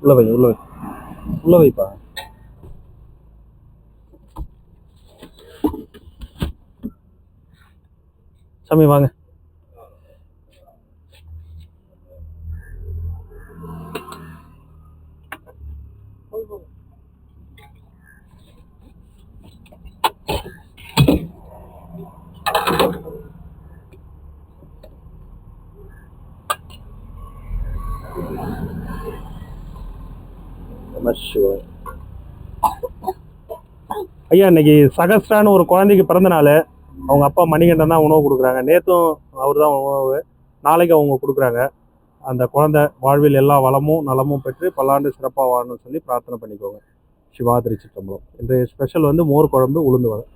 உள்ள வை உள்ள வைப்பா. சாமி வாங்க. ஐயா, இன்னைக்கு சகஸ்ரான்னு ஒரு குழந்தைக்கு பிறந்த நாள். அவங்க அப்பா மணிகண்டன் தான் உணவு கொடுக்குறாங்க. நேற்றும் அவர் தான் உணவு, நாளைக்கு அவங்க கொடுக்குறாங்க. அந்த குழந்தை வாழ்வில் எல்லா வளமும் நலமும் பெற்று பல்லாண்டு சிறப்பாக வாழணும்னு சொல்லி பிரார்த்தனை பண்ணிக்கோங்க. சிவா திருச்சிற்றம்பலம். இன்றைய ஸ்பெஷல் வந்து மோர் குழம்பு, உளுந்து வடை.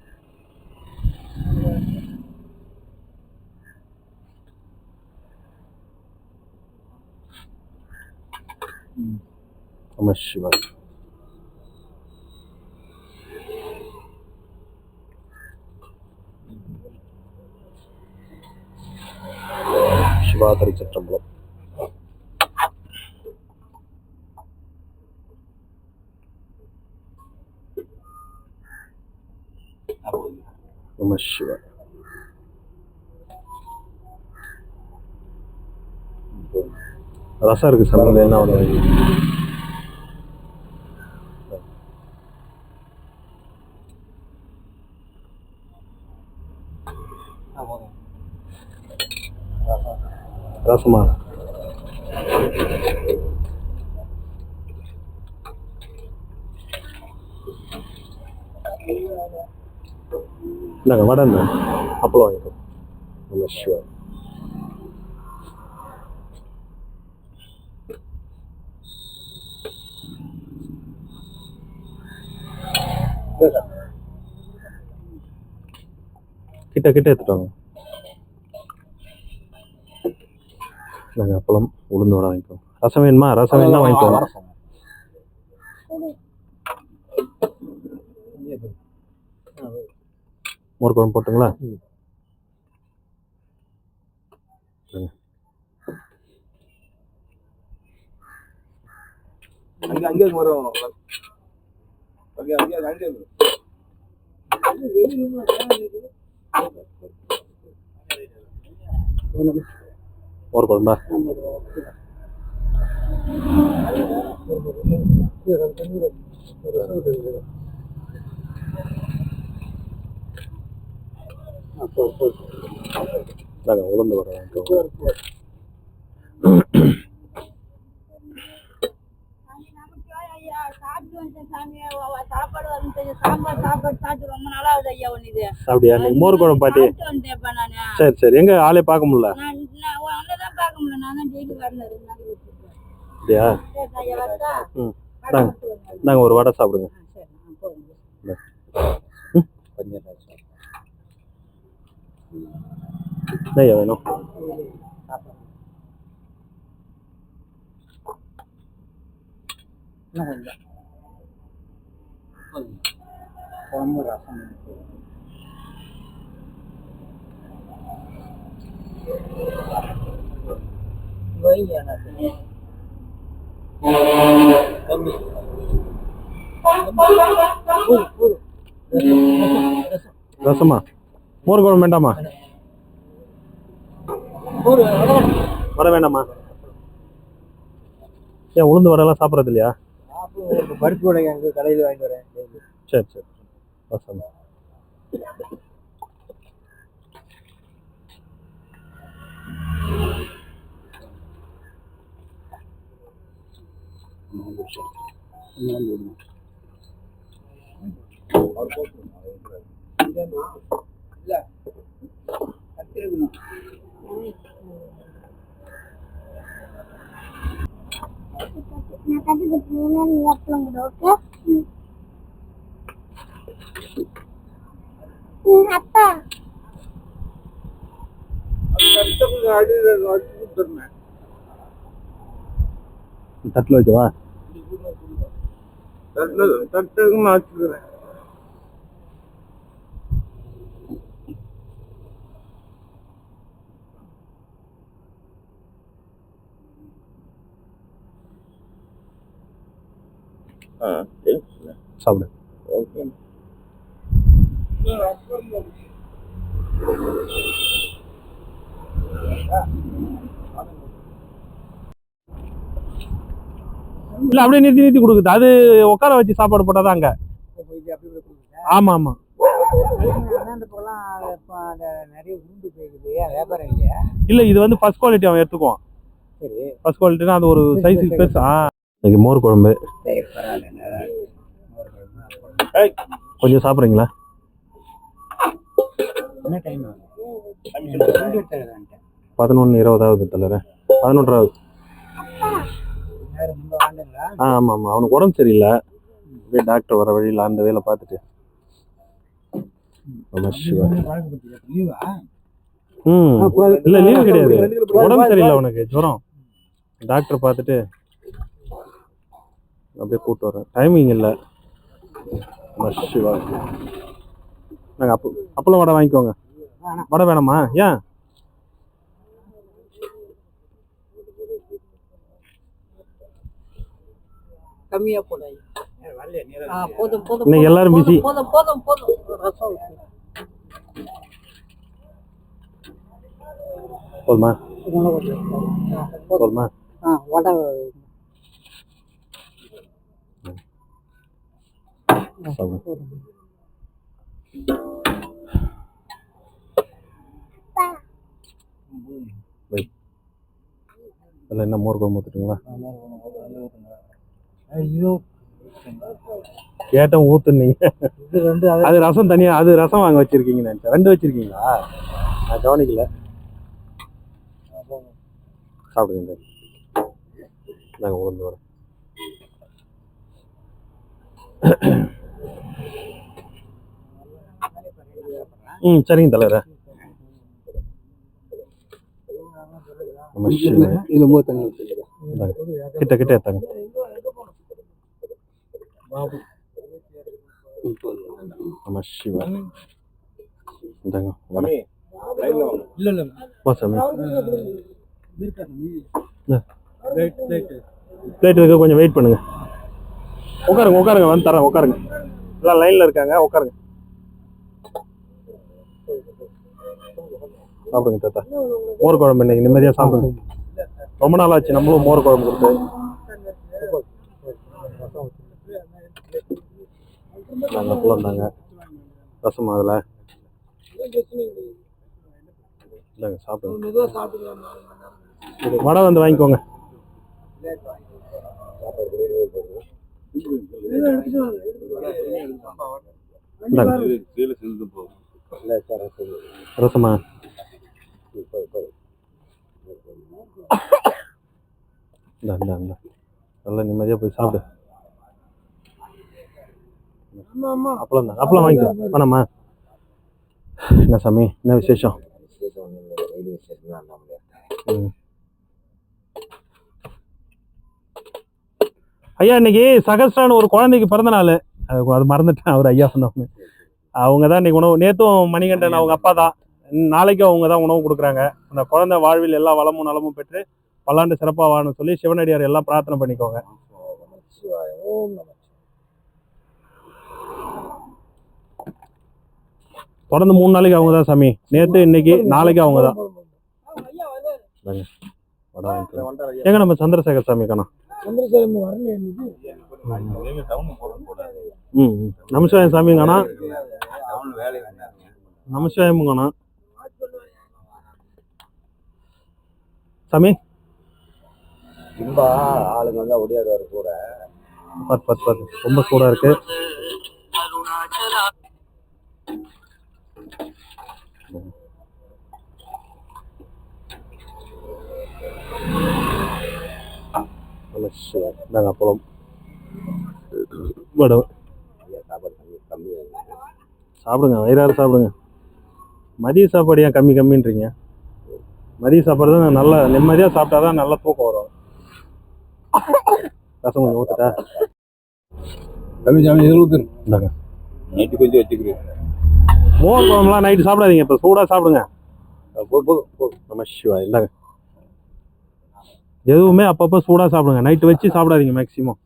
நம சிவாய். சிவா திருச்சிற்றம்பலம். நம சிவாய். ரசம் இருக்கு சார், என்ன ஒன்று ரசமா? இந்தாங்க வடை, அப்பளம் வாங்கிக்கோ. நம சிவாய். கிட்ட எடுத்துட்டு வாங்க. நாங்கள் அப்பளம் உளுந்து வடை வாங்கிக்கோ. ரசம் வேணுமா? ரசம் வேணுமா வாங்கிக்கோங்க. மோர் குழம்பு போட்டுங்களா? மோர் குழம்பா? உளுந்து வடை அப்படியா? மோர் குழம்பு பாட்டி. சரி சரி. எங்க ஆளே பார்க்க முடியல. அப்படியா? நாங்க ஒரு வடை சாப்பிடுங்க. வேணும் ரசமா? மோர் குழம்பு வேண்டாமா? வடை வேண்டாமா? ஏன் உளுந்து வடைலாம் சாப்பிட்றது இல்லையா? பருப்பு வடை அங்கே கடையில் வாங்கிட்டு வரேன். சரி சரி. ரசம் தட்டில் வைக்கவா? தட்டுக்கு நான் வச்சுக்கிறேன். சாப்பிடு. இல்ல அப்படியே நிறுத்தி நிறுத்தி கொடுக்குது. அது உட்கார வச்சு சாப்பாடு போட்டாதான் அங்க. ஆமா ஆமா. இல்ல இது வந்து ஃபர்ஸ்ட் குவாலிட்டி அவன் எடுத்துக்குவான். ஃபர்ஸ்ட் குவாலிட்டினா அது ஒரு சைஸுக்கு பெருசா. இன்னைக்கு மோர் குழம்பு. கொஞ்சம் சாப்பிட்றீங்களா? 11:20 தலைவர. 11:00. ஆமா ஆமா. அவனுக்கு உடம்பு சரியில்லை. அப்படியே டாக்டர் வர வழியில் அந்த வேலை பார்த்துட்டு. இல்ல லீவு கிடையாது. உடம்பு சரியில்லை அவனுக்கு, ஜுரம். டாக்டர் பார்த்துட்டு அப்படியே கூப்பிட்டு வரேன். டைமிங் இல்லை. சிவா நாங்கள் அப்பளம் வடை வாங்கிக்கோங்க. வடை வேணாமா? ஏன்? கம்மியா போடு. இன்னைக்கு எல்லாரும் பிஸி. போதுமா? போதுமா? வடை என்ன மோர் குழம்பு ஊத்துட்டுங்களா? கேட்டேன் ஊத்துனீங்க. அது ரசம் தனியா, அது ரசம் வாங்க வச்சிருக்கீங்கன்னு நினைச்சேன். 2 வச்சிருக்கீங்களா? நான் கவனிக்கல. சாப்பிடுங்க. நாங்க உளுந்து வரோம். சரிங்க தலைவர. கிட்ட கிட்ட ஏத்தாங்க. சிவா இந்தாங்க வடை. பிளேட் இருக்கு, கொஞ்சம் வெயிட் பண்ணுங்க. உட்காருங்க உட்காருங்க, வந்து தரேன். உட்காருங்க, எல்லாம் லைன்ல இருக்காங்க. உட்காருங்க, சாப்பிடுங்க தாத்தா. மோர் குழம்பு இன்னைக்கு நிம்மதியா சாப்பிடுங்க. ரொம்ப நாள் ஆச்சு நம்மளும் மோர் குழம்பு கொடுத்து. நாங்கள் அப்பளம் இருந்தாங்க, ரசம் அதில். இல்லைங்க சாப்பிடுங்க. வடை வந்து வாங்கிக்கோங்க. ரசமா? நல்லா நிம்மதியா போய் சாப்பிடு. அப்பளம் தான், அப்பளம் வாங்கிக்கோ. வேணாமா? என்ன சாமி, என்ன விசேஷம்? ஐயா இன்னைக்கு சகஸ்ரான ஒரு குழந்தைக்கு பிறந்த நாள். அது மறந்துட்டேன். அவர் ஐயா சொன்னவங்க. அவங்க தான் இன்னைக்கு உணவு. நேத்தும் மணிகண்டன் அவங்க அப்பா தான். நாளைக்கும் அவங்க தான் உணவு கொடுக்குறாங்க. அந்த குழந்தை வாழ்வில் எல்லா வளமும் நலமும் பெற்று பல்லாண்டு சிறப்பாக வாழணும்னு சொல்லி சிவனடியார் எல்லாம் பிரார்த்தனை பண்ணிக்கோங்க. தொடர்ந்து 3 நாளைக்கு அவங்க தான் சாமி. நேத்து இன்னைக்கு நாளைக்கு அவங்க தான். எங்க நம்ம சந்திரசேகர் சாமி காணோம். நமசிவாயம் சாமி காணா. நமசிவாயம் காணா சாமி. ஆளுங்க வந்து ஒடியாரு கூட பார்த்து ரொம்ப சூடா இருக்கு. நாங்க அப்பளம் சாப்பிடுங்க, வயிறாறு சாப்பிடுங்க. மதிய சாப்பாடு ஏன் கம்மின்றீங்க? மதிய சாப்பாடு தான் நல்லா நிம்மதியா சாப்பிட்டாதான் நல்லா தூக்கம் வரும். ரசம் கொஞ்சம் ஊத்துட்டா நைட்டு கொஞ்சம் வச்சுக்கிறேன். மோர் குழம்புலாம் நைட்டு சாப்பிடாதீங்க, இப்ப சூடா சாப்பிடுங்க. நம்ம சிவா இந்தாங்க. எதுவுமே அப்பப்போ சூடா சாப்பிடுங்க, நைட்டு வச்சு சாப்பிடாதீங்க மேக்சிமம்.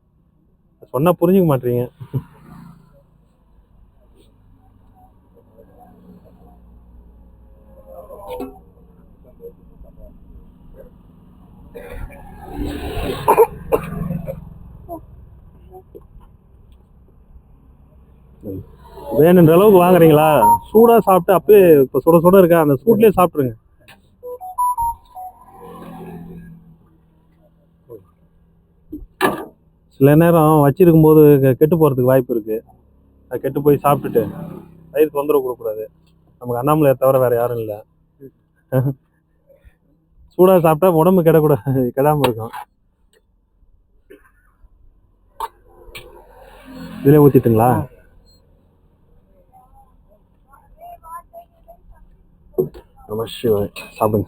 சொன்னா புரிஞ்சுக்க மாட்டீங்க. வேணுன்ற அளவுக்கு வாங்குறீங்களா? சூடா சாப்பிட்டு அப்பயே இப்ப சுட சுட இருக்கா அந்த சூட்லயே சாப்பிட்டுருங்க. சில நேரம் வச்சிருக்கும் போது கெட்டு போறதுக்கு வாய்ப்பு இருக்கு. அது கெட்டு போய் சாப்பிட்டுட்டு வயிறு தொந்தரவு கொடுக்கக்கூடாது. நமக்கு அண்ணாமலையை தவிர வேற யாரும் இல்லை. சூடா சாப்பிட்டா உடம்பு கெடக்கூடாது, கெடாம இருக்கும். இதுல ஊத்திட்டுங்களா? சாப்பிடுங்க.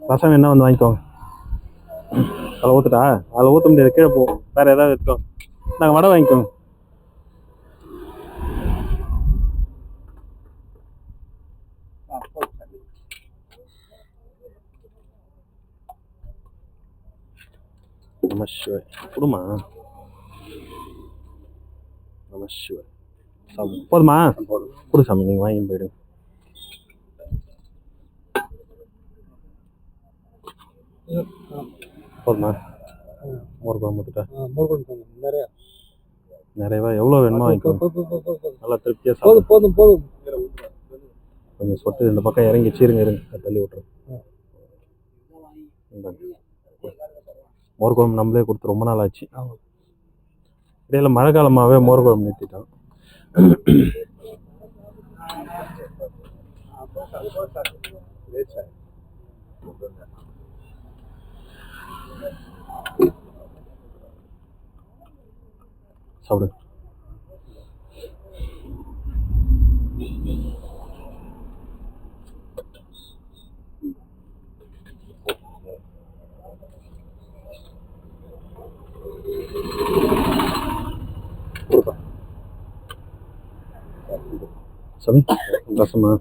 ரசம் என்ன வந்து வாங்கிக்கோங்க. அதில் ஊத்துட்டா? அதில் ஊற்ற முடியாது, கீழே போகும். வேற ஏதாவது எடுத்துக்கோங்க. நாங்கள் வடை வாங்கிக்கோங்க. நமசிவாய். கொடுமா. நமசிவாய். சாப்பிடுங்க. போதுமா? கொடு சாமி, நீங்கள் வாங்கி போயிடுங்க. போதுமா? மோர் குழம்பு ஊற்றுட்டா? நிறையவா? எவ்வளோ வேணுமா வாங்கிக்கோங்க. நல்லா திருப்தியாக சாப்பிடும். போதும் போதும். கொஞ்சம் சொட்டு இந்த பக்கம் இறங்கி சீருங்க, இருங்க தள்ளி விட்டுரும். மோர் குழம்பு நம்மளே கொடுத்து ரொம்ப நாள் ஆச்சு. இடையில மழை காலமாகவே மோர் குழம்பு நிறுத்திட்டோம். சாப்பிடு. சாமி ரசமா?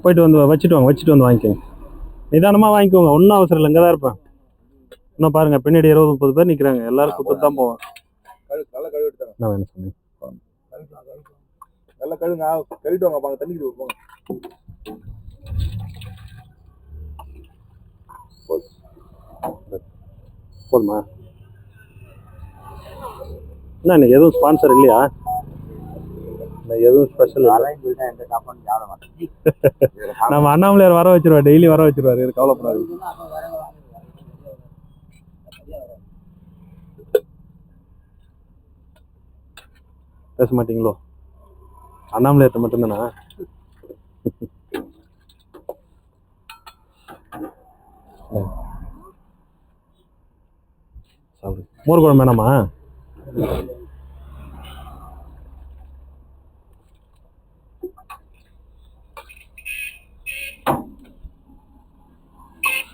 போயிட்டு வந்து வச்சுட்டு வந்து வாங்கிக்கோங்க. நிதானமாக வாங்கிக்கோங்க, ஒன்றும் அவசரம் இல்லை. இங்கே தான் இருப்பேன். இன்னும் பாருங்க, பின்னாடி 20-30 பேர் நிற்கிறாங்க. எல்லாரும் கொடுத்துட்டு தான் போவேன். என்ன வேணும் சாமி? நல்லா கழுவுங்க, கழுவிட்டு வாங்க. பாங்க தண்ணி போங்க. போதுமா? என்ன இன்னைக்கு எதுவும் ஸ்பான்சர் இல்லையா? எதுவும் ஸ்பெஷல்? நம்ம அண்ணாமலையார் வர வச்சிருவார், டெய்லி வர வச்சிருவாரு, கவலைப்படாது. பேச மாட்டீங்களோ? அண்ணாமலையார்ட்ட மட்டும்தானா? மோர் குழம்பு வேணாமா?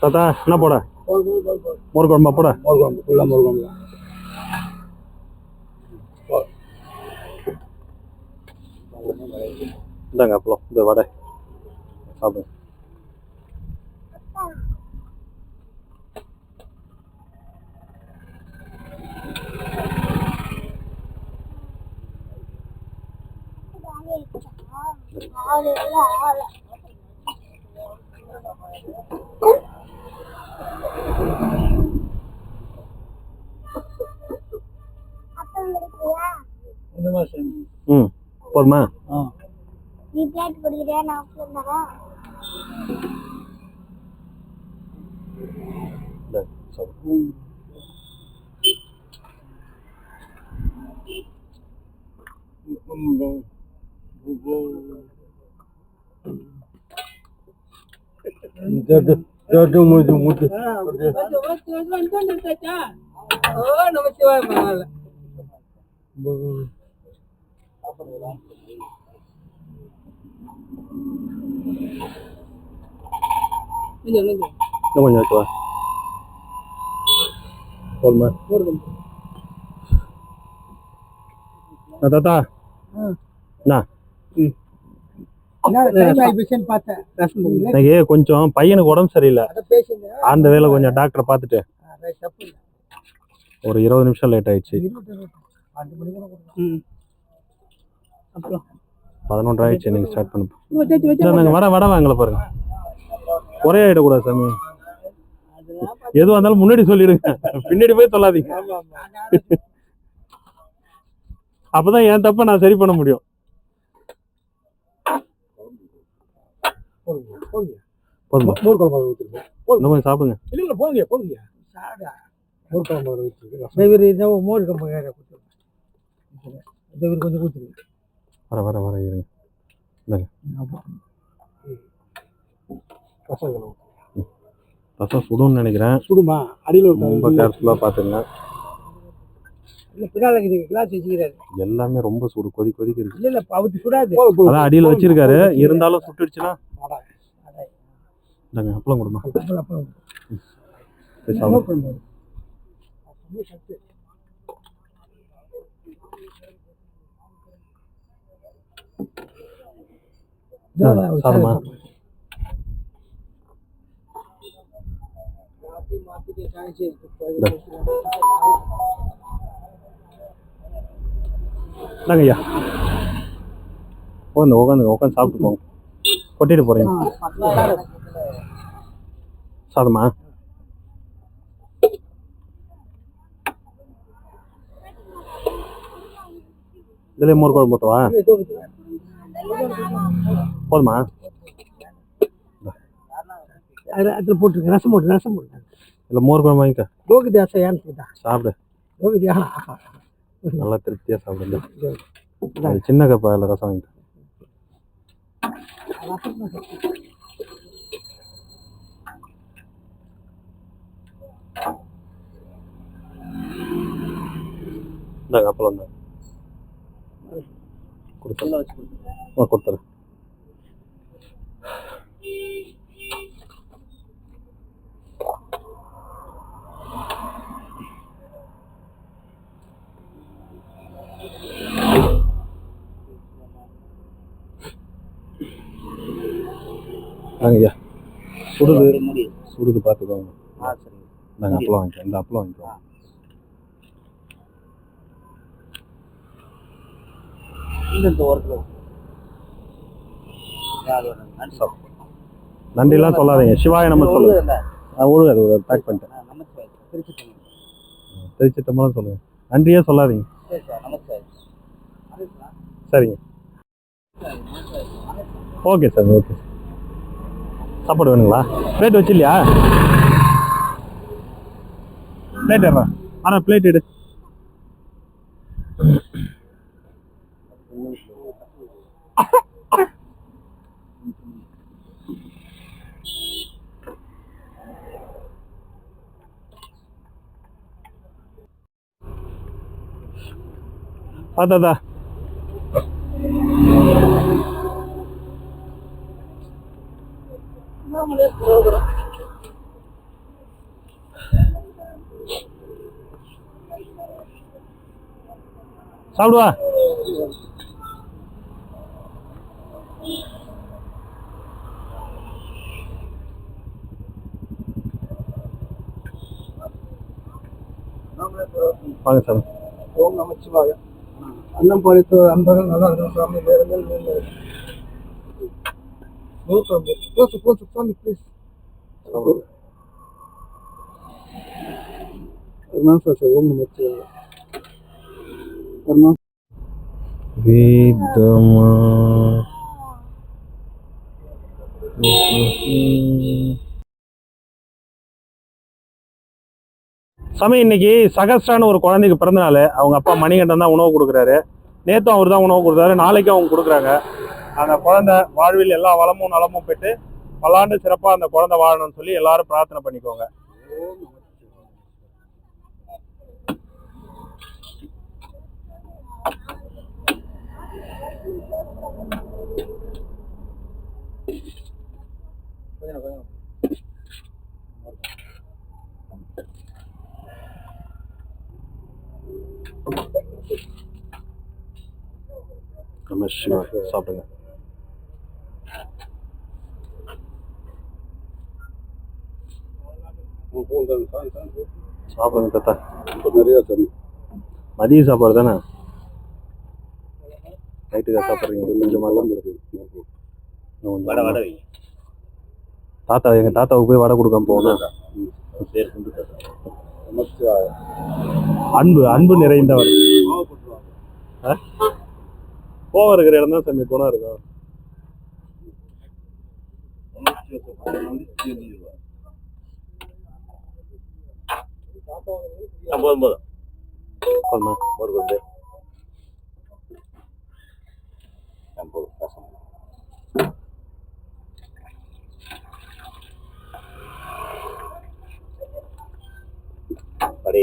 தாத்தா என்ன போட? மோர் குழம்பா போட? மோர் குழம்பு ஃபுல்லாக மோர் குழம்பு. இந்தாங்க அப்பளம், இந்த வடை சாப்பிடுங்க. போதுமா? நீ பிளேட் குடிக்கிறியா? நான் தரேன். கொஞ்சம் வச்சுவா. போதுமா? தாத்தா இன்னைக்கு கொஞ்சம் பையனுக்கு உடம்பு சரியில்லை, அந்த வேலை கொஞ்சம் டாக்டரை பார்த்துட்டு ஒரு 20 நிமிஷம் லேட் ஆயிடுச்சு. 11 ஆயிடுச்சு நீங்கள் ஸ்டார்ட் பண்ண. வடை வாங்கல பாருங்க. ஒரே ஆயிடக்கூடாது சாமி. எதுவாக இருந்தாலும் முன்னாடி சொல்லிடுங்க, பின்னாடி போய் சொல்லாதீங்க. அப்பதான் என் தப்ப நான் சரி பண்ண முடியும். கொஞ்சம் சாப்பிடுங்க. வர இருங்க. ரசம் சுடுன்னு நினைக்கிறேன். சுடுமா? அடியில் ரொம்ப கேர்ஃபுல்லாக பார்த்துங்க. எல்லாமே ரொம்ப சூடு, கொதிக்கு இருக்கு. அதான் அடியில் வச்சிருக்காரு, இருந்தாலும் சுட்டுடுச்சுன்னா அப்பளம் கொடுமா. சாதமா ஐயா உட்காந்து சாப்பிட்டு போங்க. கொட்டிட்டு போறீங்க. சாதமா இதுல மோர் குழம்பு போட்டவா போதுமா? அதில் போட்டுருங்க. ரசம் போட்டு இல்லை மோர் குழம்பு வாங்கிக்க. கோகுதி ஆசையான்னு சாப்பிடு. கோகுதியா நல்லா திருப்தியா சாப்பிடுங்க. சின்ன கப்பா இல்லை ரசம் வாங்கிக்க. இந்தாங்க அப்பளம் தான் கொடுத்துறேன். ஐயா சுடுது பார்த்துக்கோங்க. நாங்கள் அப்பளம் வாங்கிக்கிறோம். இந்த அப்பளம் வாங்கிக்கிறோம். நன்றிலாம் சொல்லாதீங்க. சிவாய நம்ம சொல்லுங்க. ஒழுங்கு அது பேக் பண்ணிட்டேன். திருச்சி தம்பரம் சொல்லுங்க. நன்றியே சொல்லாதீங்க. சரிங்க. Okay sir. ஓகே. சாப்பாடு வேணுங்களா? பிளேட் வச்சு இல்லையா? பிளேட் ஏறா. ஆனால் பிளேட் எடு. அதான் சாப்பிடுவா. வாங்க சார். ஓம் நமச்சிவாய. அன்னம் படைத்த அன்பர்கள் நல்லா இருக்கும் சாமி. சாமி ப்ளீஸ். ஓம் நமச்சிவாய. வேதமா சாமி, இன்னைக்கு சகஸ்ரான்னு ஒரு குழந்தைக்கு பிறந்த நாள். அவங்க அப்பா மணிகண்டன் தான் உணவு கொடுக்குறாரு. நேற்றும் அவர் தான் உணவு கொடுக்குறாரு. நாளைக்கும் அவங்க கொடுக்குறாங்க. அந்த குழந்தை வாழ்வில் எல்லா வளமும் நலமும் பெற்று பல்லாண்டு சிறப்பாக அந்த குழந்தை வாழணும்னு சொல்லி எல்லாரும் பிரார்த்தனை பண்ணிக்கோங்க. சாப்பிடுங்க. சாப்பிடுங்க தாத்தா. நிறையா தண்ணி. மதிய சாப்பாடு தானே, நைட்டுக்காக சாப்பிட்றீங்க கொஞ்சம் நல்லா இருக்கு. தாத்தா எங்கள் தாத்தாவுக்கு போய் வடை கொடுக்காம போகணும். அன்பு அன்பு நிறைந்தவர். கோவம் இருக்கிற இடம் தான் சாமி குணம் இருக்கும்.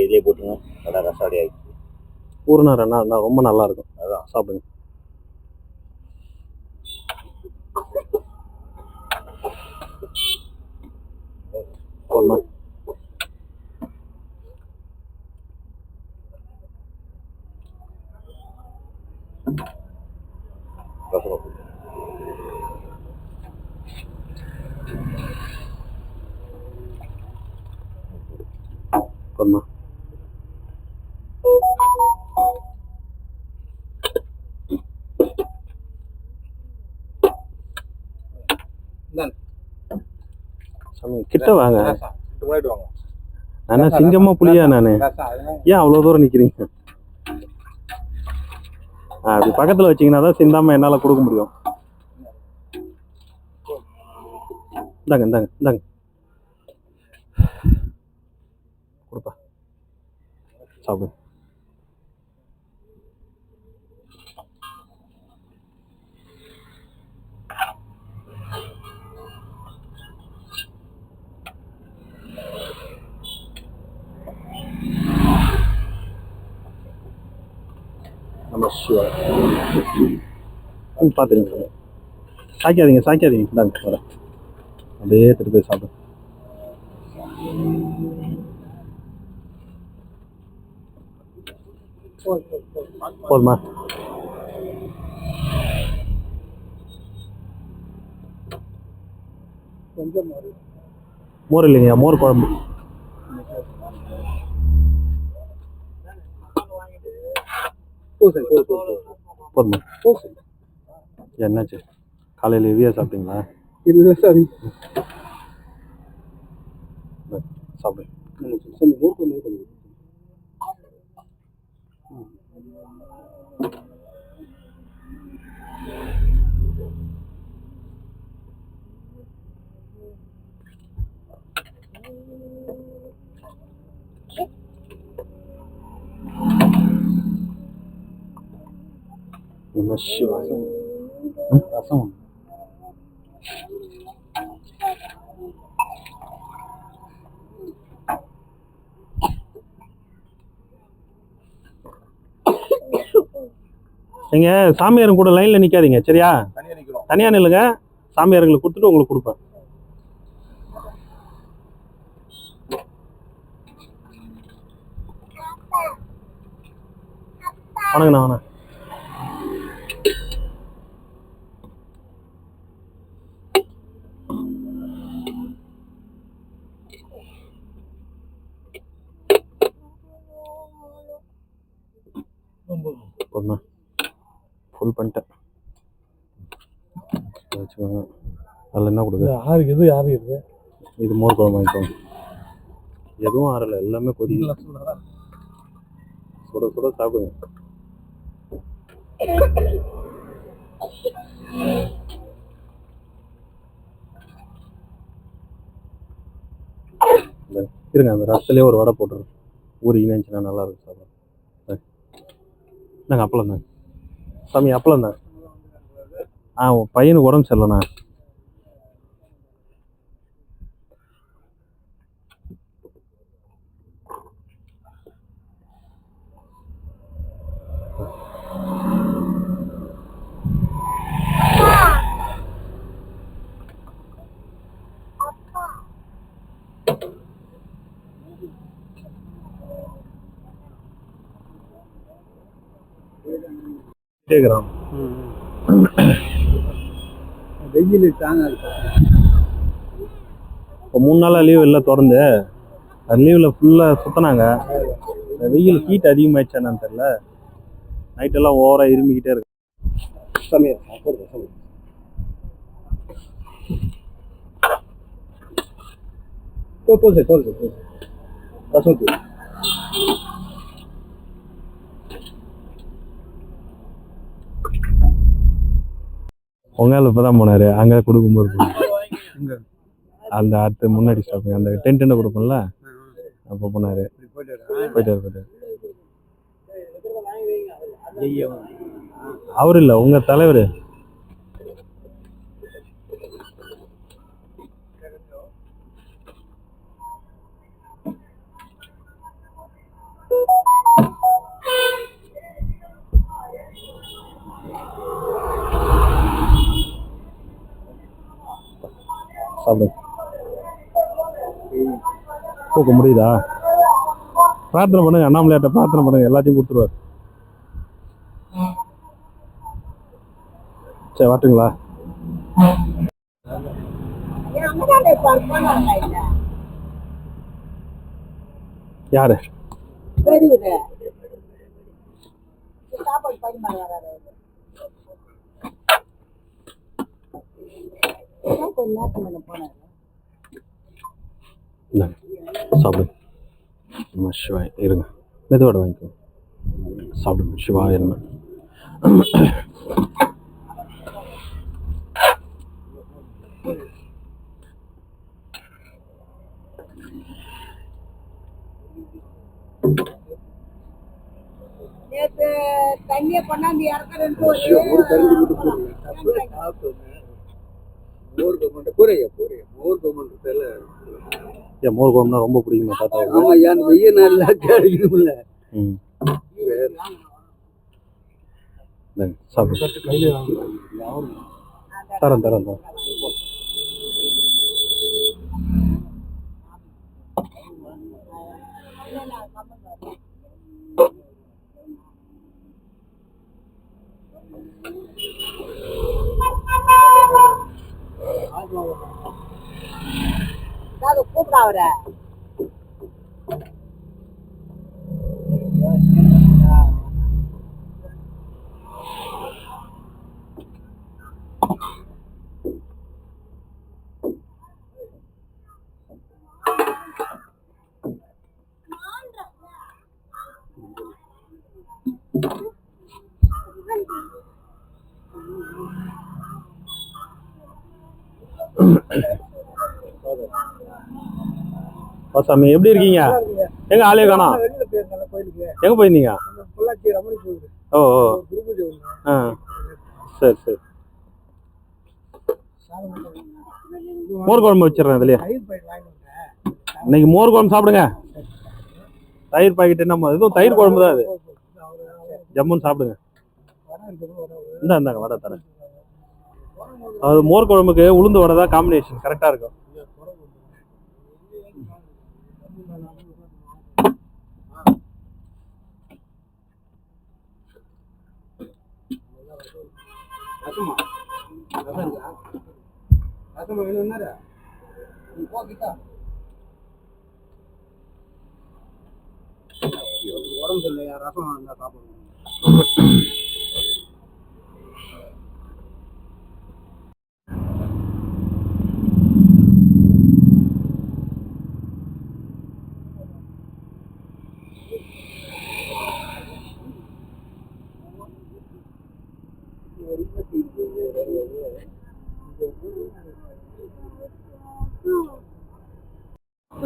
இதே போட்டுங்க, நல்லா ரசாடி ஆகிடுச்சு. ஊர்னா ரொம்ப நல்லா இருக்கும். அதான் சாப்பிடுங்க. போதுமா? போதுமா? கிட்ட வாங்க. நானே சிங்கமா புலியா நானு? ஏன் அவ்வளவு தூரம் நிக்கிறீங்க? அப்படி பக்கத்துல வச்சீங்கன்னா தான் சிந்தாம என்னால கொடுக்க முடியும். இந்தாங்க இந்தாங்க இந்தாங்க கொடுப்பா, சாப்பிடு. பார்த்துருங்க, சாய்க்காதீங்க சாய்க்காதீங்க. இந்தாங்க வர அப்படியே எடுத்துட்டு போய் சாப்பிடு. போதுமா? மோர் இல்லைங்க, மோர் குழம்பு. போதுமா? என்னாச்சு, காலையில் ஹெவியாக சாப்பிட்டீங்களா? இல்லை சாரி, சாப்பிடு. ரசம் நீங்க சாமியாரும் கூட லைன்ல நிக்காதீங்க சரியா? தனியா நில்லுங்க, சாமியாருங்களுக்கு கொடுத்துட்டு உங்களுக்கு கொடுப்பேன். வணங்கண்ணா வணக்கம். போதுமா? ஃபுல் பண்ணிட்டேன். வச்சுக்கோங்க. அதில் என்ன கொடுக்குது? ஆறுக்குது ஆறுக்குது. இது மோர் குழம்பு வாங்கிக்கோங்க. எதுவும் ஆறலை, எல்லாமே கொதிக்கல. சுட சுட சாப்பிடுங்க. இருங்க, அந்த ரசத்துலேயே ஒரு வடை போட்டுருங்க. ஊறிக்கினே இருந்துச்சுன்னா நல்லா இருக்கும் சாப்பிட. நாங்கள் அப்பளம் தாங்க சாமி, அப்பளம் தான். பையனுக்கு உடம்பு சரியில்லைண்ணா. கேட்குறான் வெயில் தாங்க. இப்போ 3 நாளாக லீவ் இல்லை திறந்து, லீவில் ஃபுல்லாக சுற்றினாங்க. இந்த வெயில் ஹீட் அதிகமாகிடுச்சு என்னன்னு தெரியல. நைட்டெல்லாம் ஓவராக இருமிக்கிட்டே இருக்கு. பொங்கல் இப்போ தான் போனார். அங்கே கொடுக்கும்போது அந்த அடுத்து முன்னாடி ஸ்டாப்பிங் அந்த டென்ட் கொடுப்போம்ல, அப்போ போனார். போயிட்டார். அவர் இல்லை, உங்கள் தலைவர். சாப்பிடு. தூக்க முடியுதா? பிரார்த்தனை பண்ணுங்க, அண்ணாமலையாட்ட பிரார்த்தனை பண்ணுங்க, எல்லாத்தையும் கொடுத்துருவார். சரி வாட்டுங்களா? யாரு? சாப்பிடு. சிவாய் இருங்க, மெதுவோட வாங்கிக்கோ. சாப்பிடுங்க. சிவாய் இருங்க. தண்ணிய கொண்டாந்து இறக்குறேன்னு மோர் குழம்புனா ரொம்ப பிடிக்குமா தாத்தா? வெய்ய நல்லா கிடைக்கும்ல. சாப்பிடு. தரேன். கூப்பிடா அவர. சாமி எப்படி இருக்கீங்க? எங்க ஆளே காணோம். எங்க போயிருந்தீங்க? ஓ சரி. மோர் குழம்பு வச்சிடறேன் இதுலயே. இன்னைக்கு மோர் குழம்பு சாப்பிடுங்க. தயிர் பாக்கெட் என்ன எதுவும் தயிர் குழம்பு தான் அது. ஜம்முன்னு சாப்பிடுங்க. இந்தாங்க வடை தரேன். அது மோர் குழம்புக்கு உளுந்து வடை தான் காம்பினேஷன் கரெக்டா இருக்கும். உடம்பு இல்லையா? ரசம் இருந்தா சாப்பிடுவோம்.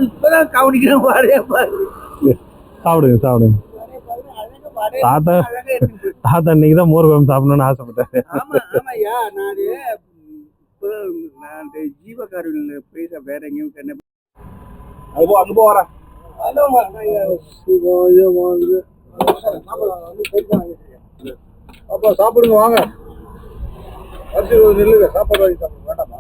இப்பதான் கவனிக்கிறேன். சாப்பிடுங்க. தாத்தா இன்னைக்குதான் மோர் குழம்பு சாப்பிடணும்னு ஆசைப்பட்டாரு. ஜீவகாருண்ய பிரைஸா வேற எங்கேயும் அங்க போ வரேன். அப்பா சாப்பிடுங்க வாங்க. அரிசி நெல்லுங்க சாப்பாடு வாங்கி சாப்பிடுங்க. வேண்டாமா?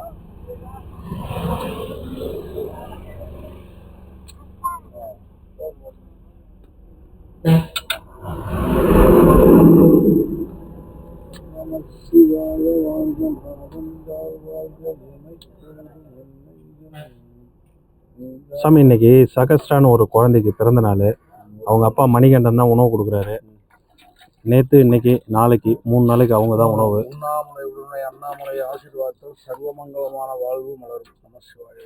சாமி இன்னைக்கு சகஸ்டான்னு ஒரு குழந்தைக்கு பிறந்த நாள். அவங்க அப்பா மணிகண்டன் தான் உணவு கொடுக்குறாரு. நேற்று இன்னைக்கு நாளைக்கு 3 நாளைக்கு அவங்க தான் உணவு. உண்ணாமலை உடனே அண்ணாமலை ஆசீர்வாதத்தில் சர்வமங்கலமான வாழ்வு மலரும். நமசிவாய.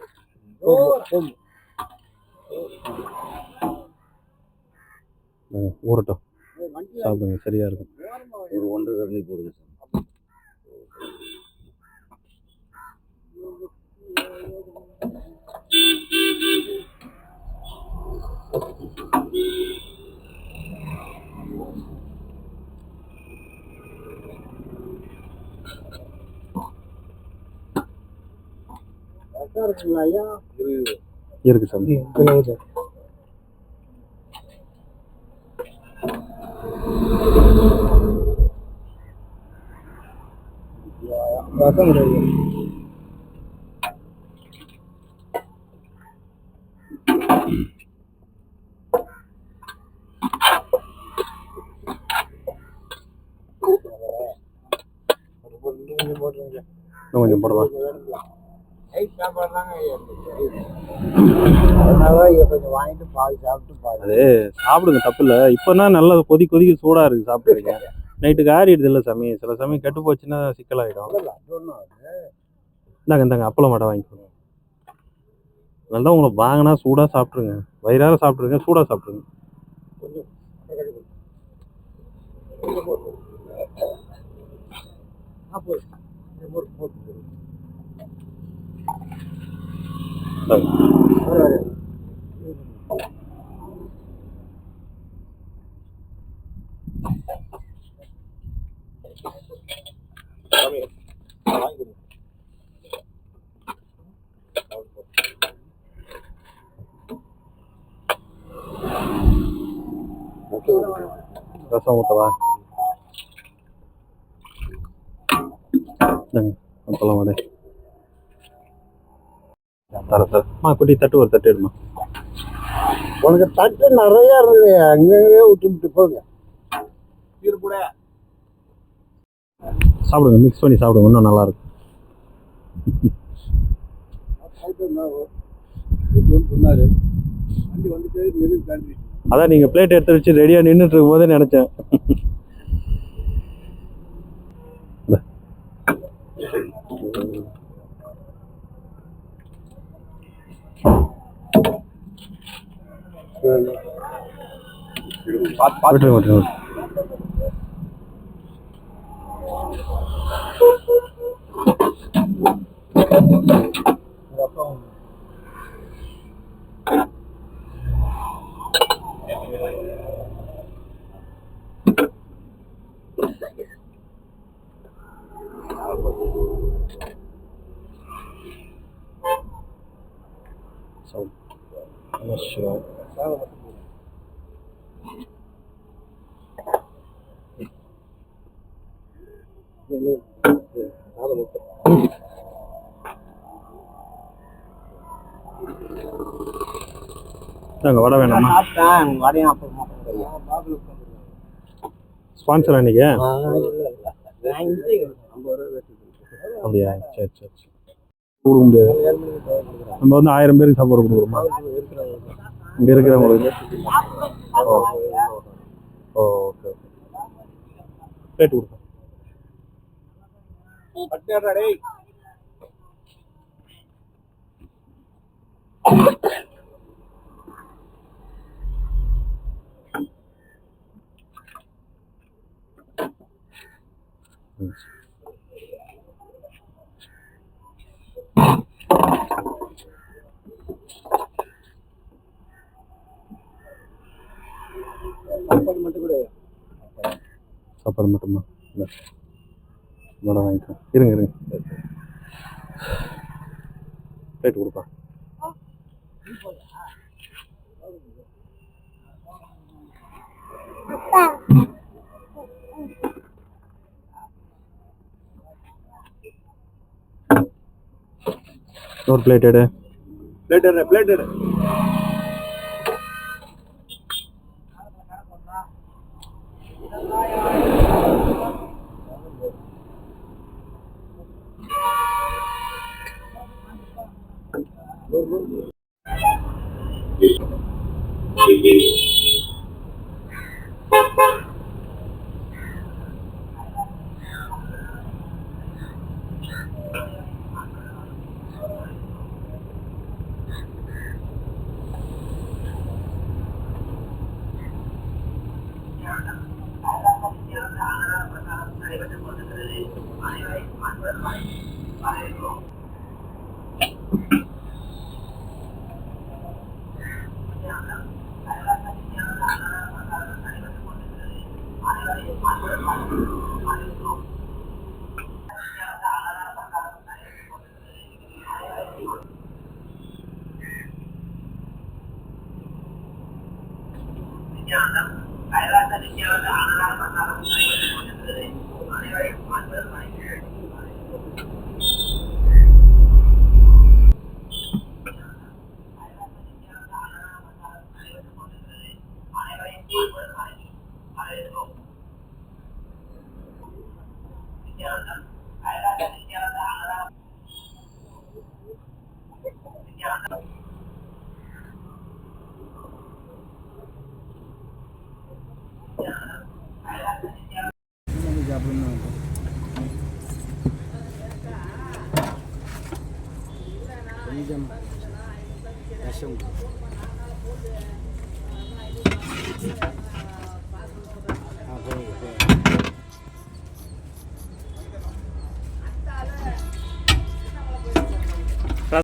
ஊறட்டும், சாப்பிடுங்க, சரியா இருக்கும். ஒரு 1.5 கரண்டி போடுங்க சார். இருக்குங்களா ஐயா? இருக்கு சாமி. ரசம் கிடையாது. இன்னும் கொஞ்சம் போடலாம். கொஞ்சம் வாங்கிட்டு பாதி சாப்பிட்டு பாதி அது சாப்பிடுங்க, தப்பு இல்லை. இப்போதான் நல்லா கொதிக்க சூடா இருக்கு, சாப்பிடுறீங்க. நைட்டுக்கு ஆறிடுது இல்லை சாமி, சில சமயம் கெட்டு போச்சுன்னா சிக்கலாயிடும். இந்தாங்க அப்பளம் மாட்டை வாங்கிக்கோங்க. நல்லா உங்களை வாங்கினா சூடா சாப்பிட்ருங்க, வயிறார சாப்பிட்ருங்க, சூடா சாப்பிட்ருங்க. ரசம் ஊற்றவா? அப்பளம் வடை தரேன் சார். குட்டி தட்டு ஒரு தட்டு எடுமா. உனக்கு தட்டு நிறைய இருந்தது, அங்கங்கே விட்டு போங்க. சாப்பிடுங்க, மிக்ஸ் பண்ணி சாப்பிடுங்க, இன்னும் நல்லா இருக்கும். சொன்னாரு வண்டி வந்துட்டு நெருங்கி. அதான் நீங்க பிளேட் எடுத்து வச்சு ரெடியா நின்றுட்டு இருக்கும் போதே நினைச்சேன். விட்டுருங்க. வடை வேணாமா? ஸ்பான்சர் அன்னைக்கு அப்படியா? சரி சரி சரி. கொடுக்க முடியாது, நம்ம வந்து 1000 பேருக்கு சாப்பாடு கொடுக்குறோமா இங்க இருக்கிறவங்களுக்கு? ஓகே பிளேட் கொடுப்போம். சாப்பாடு மட்டுமா? வடை வாங்கிக்கோ. இருங்க பிளேட் கொடுப்பா. ஒரு பிளேட் எடு. பிளேட் எடு. கொஞ்சம் விஷம்